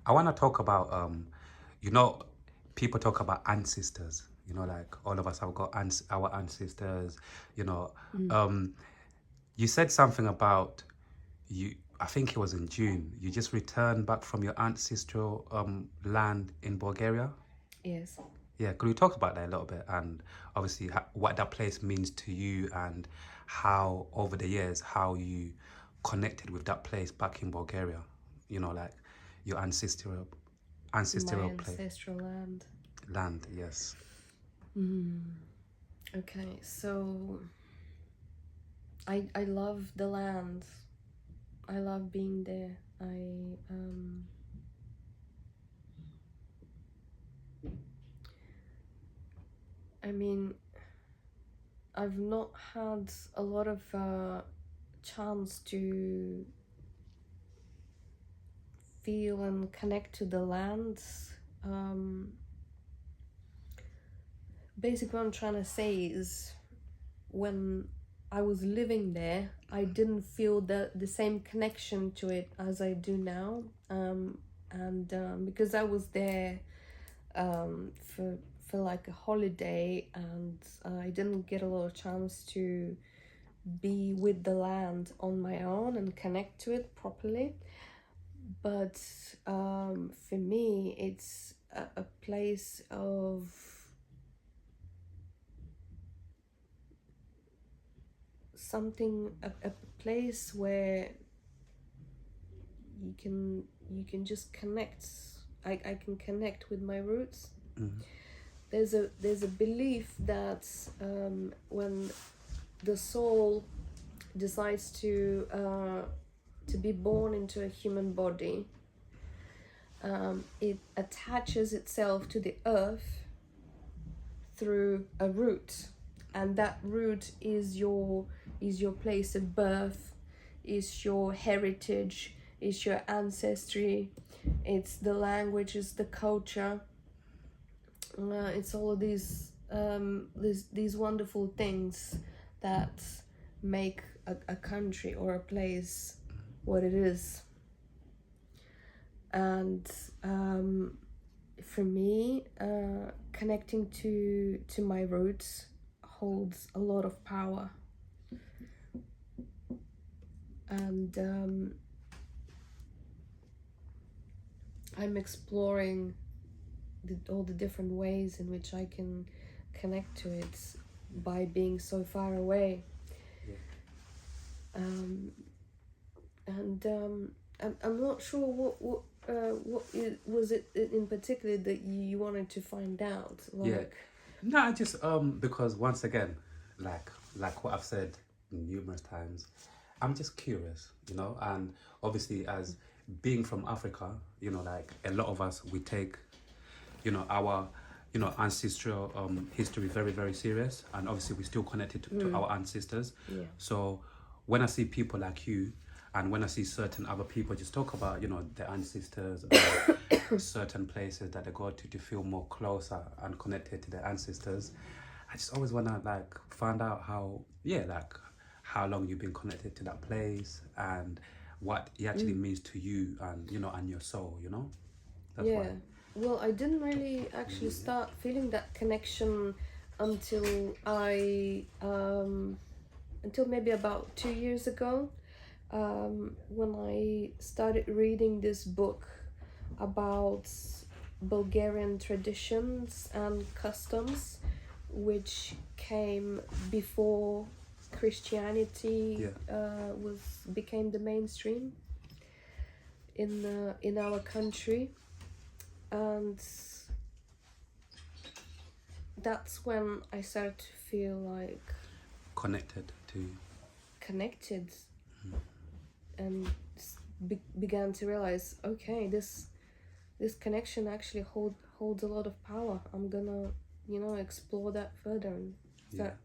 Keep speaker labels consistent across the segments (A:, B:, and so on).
A: I want to talk about you know, people talk about ancestors. You know, like all of us have got our ancestors. You know, um, you said something about you. I think it was in June. You just returned back from your ancestral land in Bulgaria.
B: Yes.
A: Yeah, could we talk about that a little bit and obviously what that place means to you and how over the years how you connected with that place back in Bulgaria? You know, like your
B: My
A: ancestral place
B: ancestral land.
A: land. Yes.
B: Okay, so I love the land. I love being there. I mean, I've not had a lot of chance to feel and connect to the land. Um, Basically, what I'm trying to say is when I was living there, I didn't feel the same connection to it as I do now. And because I was there for like a holiday, and I didn't get a lot of chance to be with the land on my own and connect to it properly. But for me, it's a place of something, a place where you can just connect. I can connect with my roots. There's a belief that when the soul decides to be born into a human body, it attaches itself to the earth through a root, and that root is your place of birth, is your heritage, is your ancestry, it's the language, it's the culture, it's all of these wonderful things that make a country or a place what it is. And for me, connecting to my roots holds a lot of power. And I'm exploring all the different ways in which I can connect to it by being so far away. Um, and I'm not sure was it in particular that you wanted to find out,
A: Yeah.
B: like.
A: No, I just because once again, like what I've said numerous times, I'm just curious, you know, and obviously as being from Africa, you know, like a lot of us we take, you know, our ancestral history very very serious, and obviously we're still connected to our ancestors.
B: Yeah.
A: So when I see people like you and when I see certain other people just talk about, you know, their ancestors or certain places that they go to feel more closer and connected to their ancestors, I just always want to like find out how, yeah, like how long you've been connected to that place and what it actually means to you and, you know, and your soul, you know? That's why.
B: Yeah. Well, I didn't really actually start feeling that connection until until maybe about 2 years ago, when I started reading this book about Bulgarian traditions and customs, which came before Christianity
A: Yeah.
B: was became the mainstream in our country. And that's when I started to feel like
A: Connected to.
B: connected, and began to realize, okay, this connection actually holds a lot of power. I'm gonna explore that further and
A: Yeah.
B: start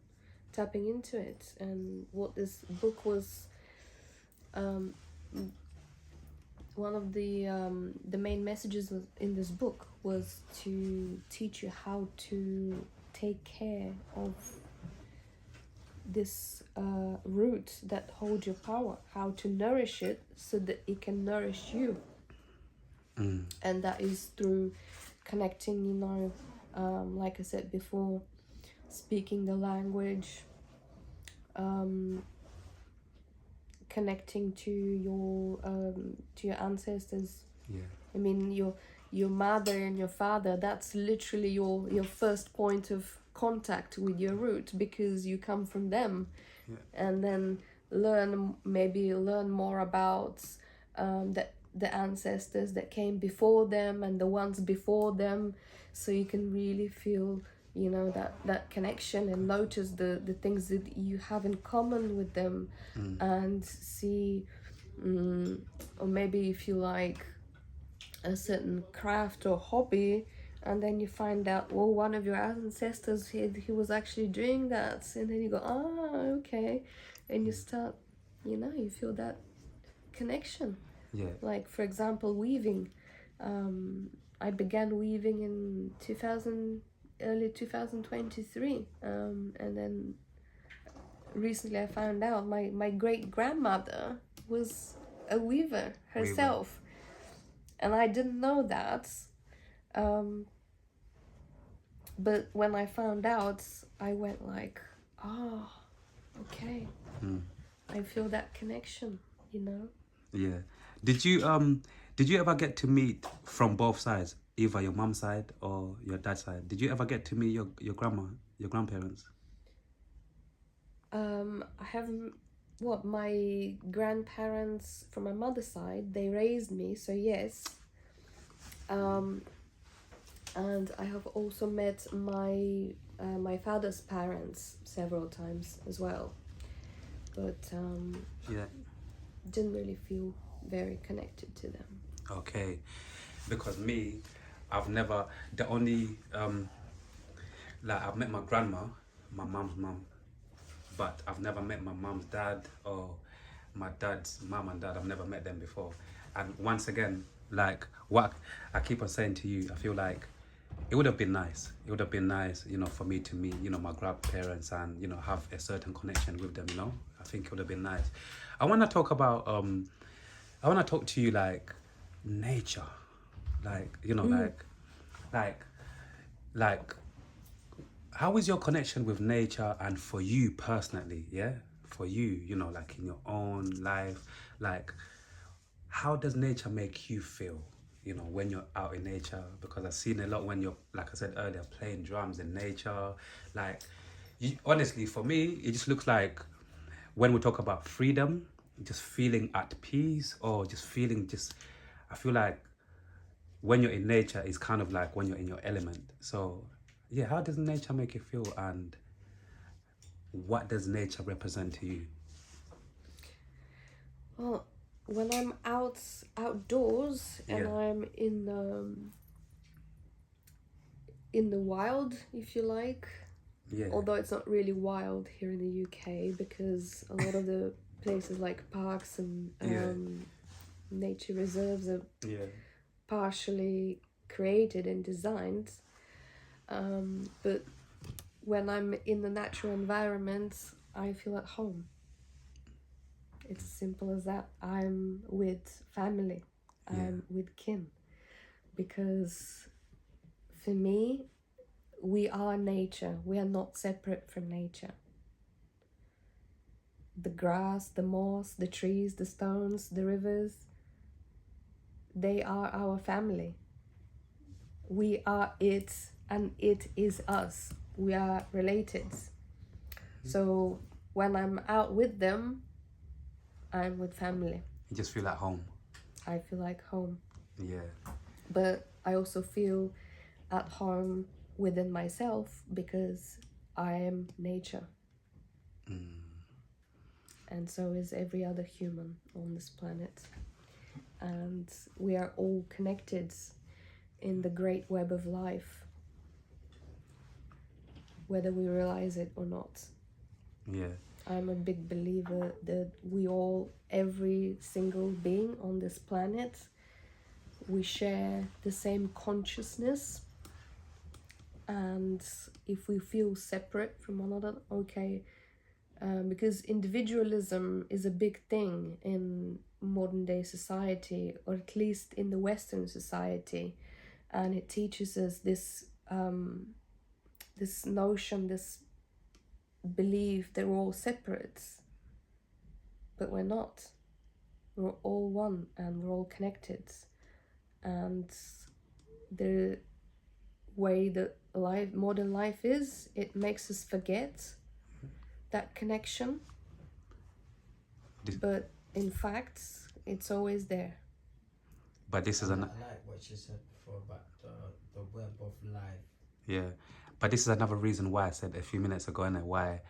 B: tapping into it. And what this book was, um, one of the main messages in this book was to teach you how to take care of this root that holds your power, how to nourish it so that it can nourish you. And that is through connecting, you know, like I said before, speaking the language, connecting to your ancestors.
A: Yeah.
B: I mean, your mother and your father, that's literally your first point of contact with your root, because you come from them.
A: Yeah.
B: And then maybe learn more about the ancestors that came before them and the ones before them, so you can really feel, you know, that connection, and notice the things that you have in common with them. And see, or maybe if you like a certain craft or hobby, and then you find out, well, one of your ancestors, he was actually doing that, and then you go, okay, and you start, you know, you feel that connection.
A: Yeah.
B: Like, for example, weaving. I began weaving in early 2023, and then recently I found out my great grandmother was a weaver herself. And I didn't know that. But when I found out, I went like, okay. I feel that connection, you know?
A: Yeah. Did you ever get to meet from both sides, either your mom's side or your dad's side? Did you ever get to meet your grandma, your grandparents?
B: I haven't. What, my grandparents from my mother's side, they raised me, so yes. And I have also met my father's parents several times as well, but
A: Yeah.
B: didn't really feel very connected to them.
A: Okay. Because me, I've never, the only like, I've met my grandma, my mom's mom, but I've never met my mom's dad or my dad's mom and dad. I've never met them before. And once again, like what I keep on saying to you, I feel like it would have been nice. It would have been nice, you know, for me to meet, you know, my grandparents and, you know, have a certain connection with them, you know. I think it would have been nice. I want to talk about, I want to talk to you like nature, like, you know, like, how is your connection with nature, and for you personally, yeah? For you, you know, like in your own life, like, how does nature make you feel, you know, when you're out in nature? Because I've seen a lot when you're, like I said earlier, playing drums in nature. Like, honestly, for me, it just looks like when we talk about freedom, just feeling at peace, or just feeling I feel like when you're in nature, it's kind of like when you're in your element. So, yeah, how does nature make you feel, and what does nature represent to you?
B: Well, when I'm outdoors and
A: Yeah.
B: I'm in the wild, if you like,
A: Yeah.
B: although it's not really wild here in the UK, because a lot of the places like parks and nature reserves are
A: Yeah.
B: partially created and designed. But when I'm in the natural environment, I feel at home. It's as simple as that. I'm with family. I'm with kin. Because for me, we are nature. We are not separate from nature. The grass, the moss, the trees, the stones, the rivers, they are our family. We are it, and it is us. We are related. So when I'm out with them, I'm with family.
A: You just feel at home.
B: I feel like home.
A: Yeah.
B: But I also feel at home within myself, because I am nature. And so is every other human on this planet. And we are all connected in the great web of life, whether we realize it or not.
A: Yeah.
B: I'm a big believer that we all, every single being on this planet, we share the same consciousness. And if we feel separate from one another, okay, because individualism is a big thing in modern day society, or at least in the Western society, and it teaches us this this notion, this belief that we're all separate, but we're not. We're all one and we're all connected. And the way that modern life is, it makes us forget that connection. But in fact, it's always there.
A: But this is
C: I like what you said before about the web of life.
A: Yeah, but this is another reason why I said a few minutes ago, innit, why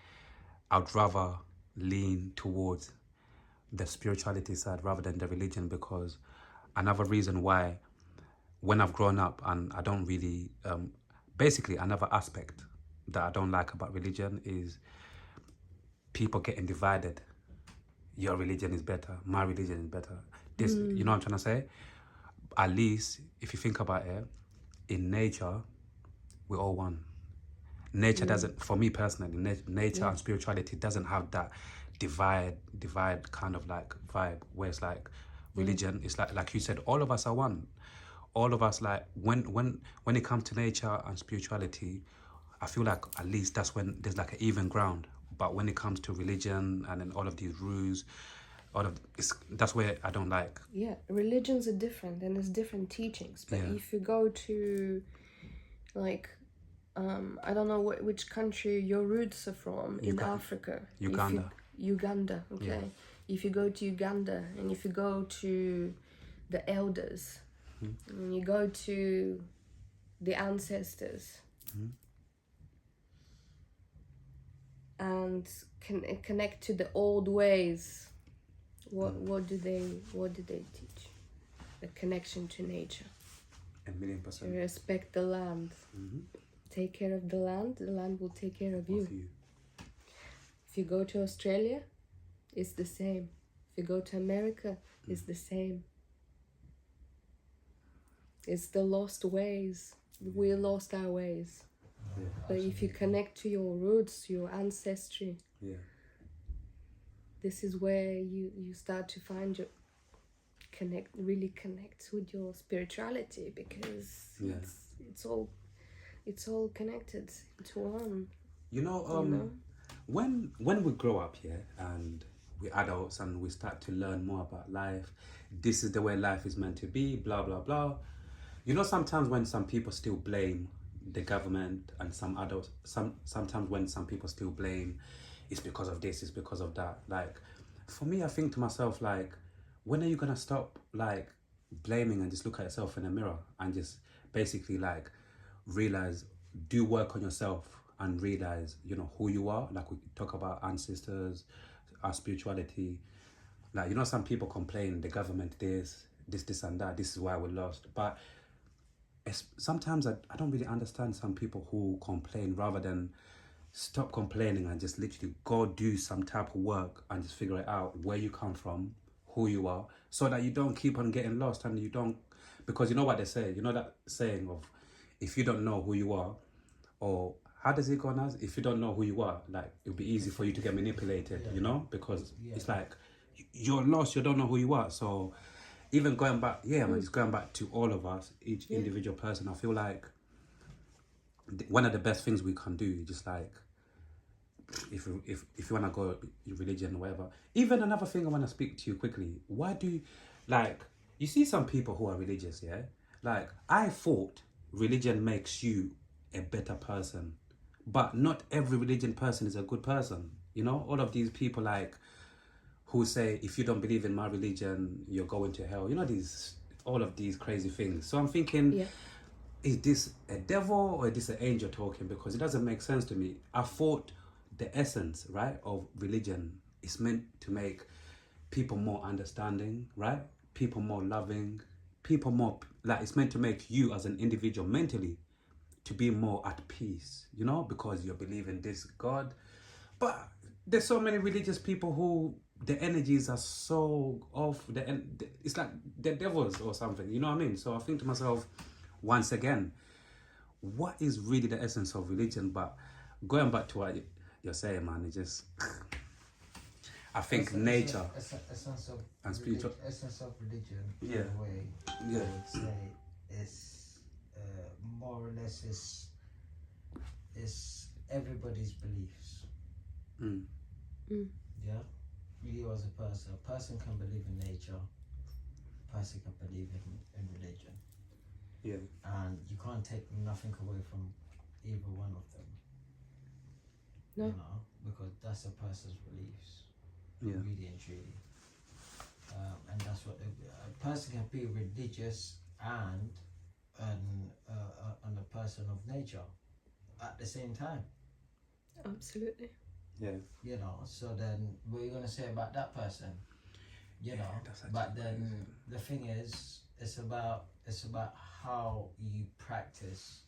A: I'd rather lean towards the spirituality side rather than the religion, because another reason why, when I've grown up, and I don't really, basically another aspect that I don't like about religion is people getting divided. Your religion is better, my religion is better. This, you know what I'm trying to say? At least, if you think about it, in nature, we're all one. Nature doesn't, for me personally, nature and spirituality doesn't have that divide kind of like vibe, where it's like religion, it's like you said, all of us are one. All of us, like when it comes to nature and spirituality, I feel like at least that's when there's like an even ground. But when it comes to religion and then all of these rules, that's where I don't like.
B: Yeah, religions are different and there's different teachings. But if you go to, like, I don't know which country your roots are from in Africa.
A: Uganda.
B: Uganda, okay. Yeah. If you go to Uganda and if you go to the elders, and you go to the ancestors, and connect to the old ways, what do they teach? The connection to nature.
A: 1,000,000%.
B: Respect the land. Take care of the land will take care of you. If you go to Australia, it's the same. If you go to America, it's the same. It's the lost ways. We lost our ways.
A: Yeah.
B: But if you connect to your roots, your ancestry, this is where you start to find your really connect with your spirituality, because it's all connected into one.
A: You know, when we grow up here and we're adults and we start to learn more about life, this is the way life is meant to be, blah blah blah. You know, sometimes when some people still blame the government, and some adults, sometimes when some people still blame, it's because of this, it's because of that. Like, for me, I think to myself, like, when are you gonna stop like blaming and just look at yourself in the mirror and just basically like realize, do work on yourself and realize, you know, who you are. Like we talk about ancestors, our spirituality. Like, you know, some people complain the government this and that, this is why we're lost. But sometimes I don't really understand some people who complain rather than stop complaining and just literally go do some type of work and just figure it out, where you come from, who you are, so that you don't keep on getting lost. And you don't, because you know what they say, you know that saying of, if you don't know who you are, or how does it go now? If you don't know who you are, like, it'll be easy for you to get manipulated, you know, because it's like you're lost, you don't know who you are. So even going back, just going back to all of us, each individual person, I feel like one of the best things we can do, just like, if you want to go religion or whatever. Even another thing I want to speak to you quickly, why do, like, you see some people who are religious, like, I thought religion makes you a better person, but not every religion person is a good person. You know, all of these people, like, who say, if you don't believe in my religion, you're going to hell. You know, all of these crazy things. So I'm thinking, is this a devil or is this an angel talking? Because it doesn't make sense to me. I thought the essence, right, of religion is meant to make people more understanding, right? People more loving, people more, like, it's meant to make you as an individual mentally to be more at peace, you know, because you believe in this God. But there's so many religious people who the energies are so off, it's like they're devils or something, you know what I mean? So I think to myself, once again, what is really the essence of religion? But going back to what you're saying, man, it just I think
C: It's a-
A: nature
C: It's a sense of
A: and spiritual.
C: essence of religion.
A: Yeah.
C: In a way, I
A: Yeah.
C: would say it's more or less is everybody's beliefs.
A: Mm.
C: Yeah, you as a person can believe in nature, a person can believe in religion,
A: Yeah.
C: and you can't take nothing away from either one of them.
B: No.
C: You know, because that's a person's beliefs,
A: Yeah.
C: really and truly. And that's what a person can be religious and a person of nature at the same time.
B: Absolutely.
A: Yeah.
C: You know, so then what are you gonna say about that person? You know,
A: that's actually
C: but then
A: crazy.
C: the thing is, it's about how you practice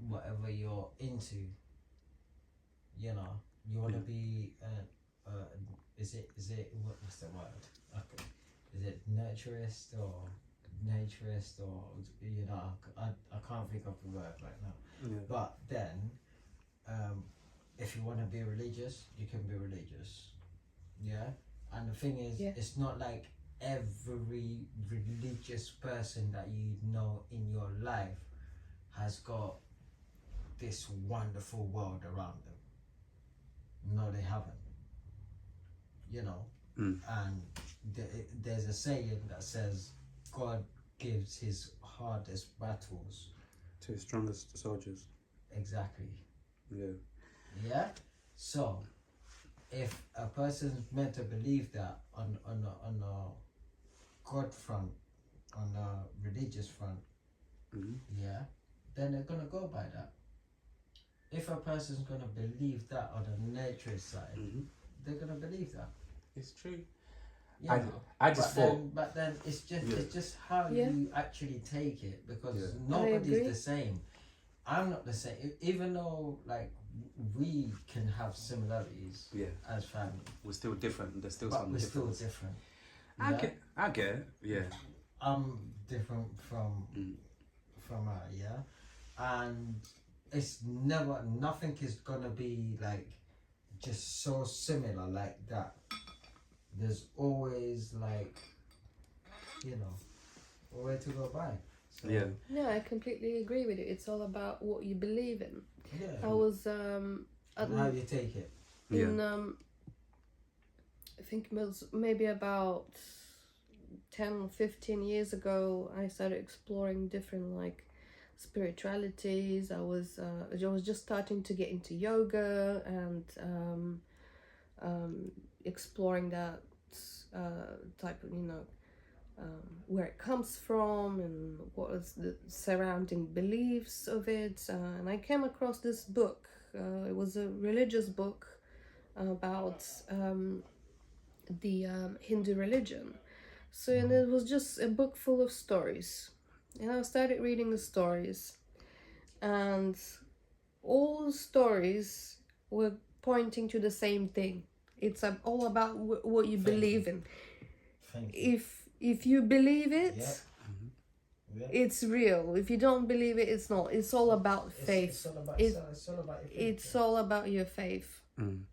C: whatever you're into. You know, you want to be is it what's the word? Okay. Is it nurturist or naturist or you know? I can't think of the word right now.
A: Yeah.
C: But then, if you want to be religious, you can be religious. Yeah. And the thing is,
B: Yeah.
C: it's not like every religious person that you know in your life has got this wonderful world around them. No, they haven't. You know, and there's a saying that says, God gives his hardest battles.
A: To the strongest soldiers.
C: Exactly.
A: Yeah.
C: Yeah. So, if a person's meant to believe that on a God front, on a religious front, yeah, then they're gonna go by that. If a person's gonna believe that on the nature side, they're gonna believe that.
A: It's true.
C: You
A: I
C: know?
A: just
C: but
A: thought.
C: then, but then it's just
A: Yeah.
C: it's just how
B: Yeah.
C: you actually take it, because
A: Yeah.
B: I
C: nobody's
B: agree.
C: the same. I'm not the same, even though like we can have similarities
A: Yeah.
C: as family,
A: We're still different. There's still
C: but
A: some
C: we're still
A: difference.
C: different.
A: I
C: Yeah?
A: get it. Yeah.
C: I'm different from her, yeah, and it's never nothing is gonna be like just so similar like that. There's always like, you know, a way to go by. So,
A: Yeah.
B: No, I completely agree with you. It's all about what you believe in.
C: yeah.
B: I was
C: And how you take it.
B: in I think it was maybe about 10 or 15 years ago. I started exploring different like spiritualities. I was just starting to get into yoga and exploring that type of, where it comes from and what is the surrounding beliefs of it. And I came across this book. It was a religious book about the Hindu religion. So and it was just a book full of stories. And I started reading the stories, and all the stories were pointing to the same thing. It's all about what you believe in.
C: Thank you.
B: If you believe it,
C: Yeah. Yeah.
B: it's real. If you don't believe it, it's not. It's all about faith.
C: It's all about,
B: It-
C: it's all about your faith.
B: It's all about your faith.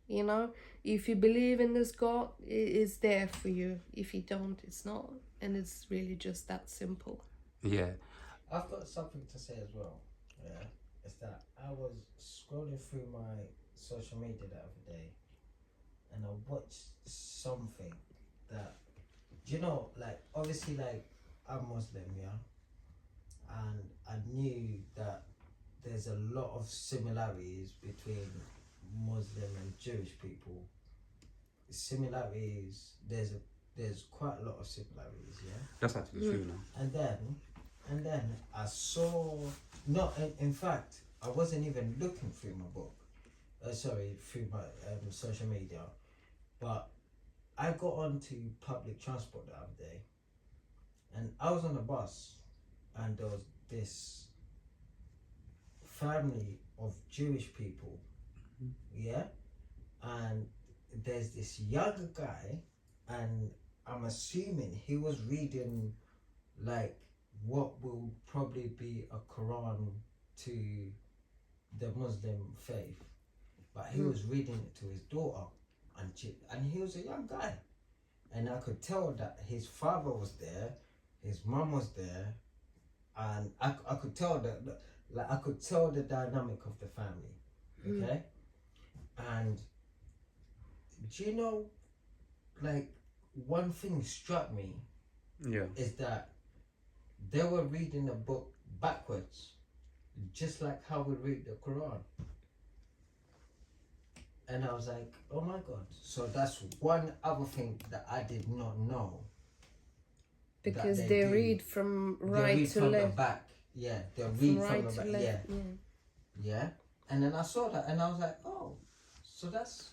B: You know, if you believe in this God, it's there for you. If you don't, it's not. And it's really just that simple.
A: Yeah.
C: I've got something to say as well. Yeah, it's that I was scrolling through my social media the other day, and I watched something that, you know, like obviously like I'm Muslim, yeah, and I knew that there's a lot of similarities between Muslim and Jewish people. Similarities, there's quite a lot of similarities, yeah.
A: That's actually true now.
C: And then I saw no. In fact, I wasn't even looking through my book. Through my social media, but I got onto public transport the other day, and I was on a bus, and there was this family of Jewish people, yeah, and there's this younger guy, and I'm assuming he was reading like what will probably be a Quran to the Muslim faith, but he was reading it to his daughter. and he was a young guy, and I could tell that his father was there, his mum was there, and I could tell like I could tell the dynamic of the family, okay, and do you know, like one thing struck me
A: Yeah.
C: is that they were reading the book backwards, just like how we read the Quran. And I was like, oh my God. So that's one other thing that I did not know.
B: Because
C: that
B: they
C: do.
B: read from
C: They
B: right
C: read
B: to
C: from
B: left.
C: the back. Yeah, they
B: From
C: read
B: right
C: from the
B: to
C: back.
B: left.
C: Yeah, yeah. And then I saw that and I was like, oh, so that's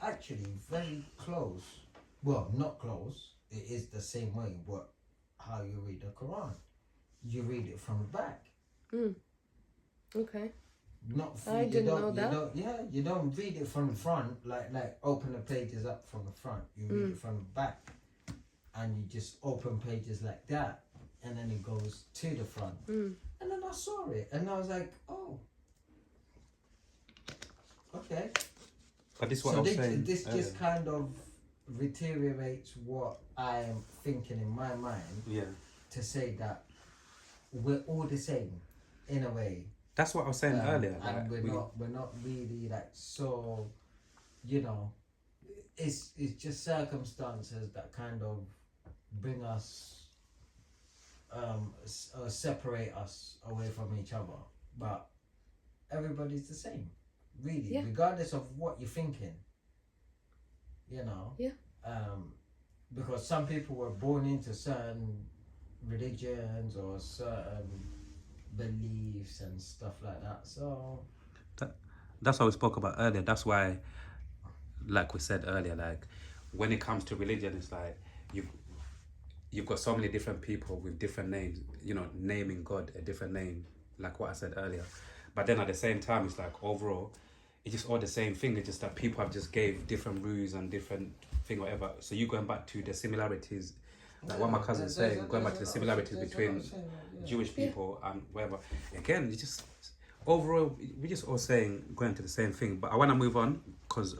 C: actually very close. Well, not close. It is the same way, but how you read the Quran. You read it from the back.
B: Okay.
C: Not
B: I didn't know that.
C: You don't read it from the front, like open the pages up from the front. You read it from the back, and you just open pages like that, and then it goes to the front. And then I saw it, and I was like, oh, okay.
A: But this is what
C: So
A: I was saying.
C: this just kind of deteriorates what I am thinking in my mind.
A: Yeah.
C: To say that we're all the same, in a way.
A: That's what I was saying earlier.
C: And
A: Like,
C: we're not really like so, you know, it's just circumstances that kind of bring us separate us away from each other, but everybody's the same, really, regardless of what you're thinking, you know. Because some people were born into certain religions or certain beliefs and stuff like that, so
A: that's what we spoke about earlier. That's why, like we said earlier, like when it comes to religion, it's like you've got so many different people with different names, you know, naming God a different name, like what I said earlier. But then at the same time, it's like overall, it's just all the same thing. It's just that people have just gave different rules and different thing, whatever. So you going back to the similarities, like what my cousin's saying, going back to the similarities between Jewish people and whatever. Again, it's just overall, we're just all saying going to the same thing. But I want to move on because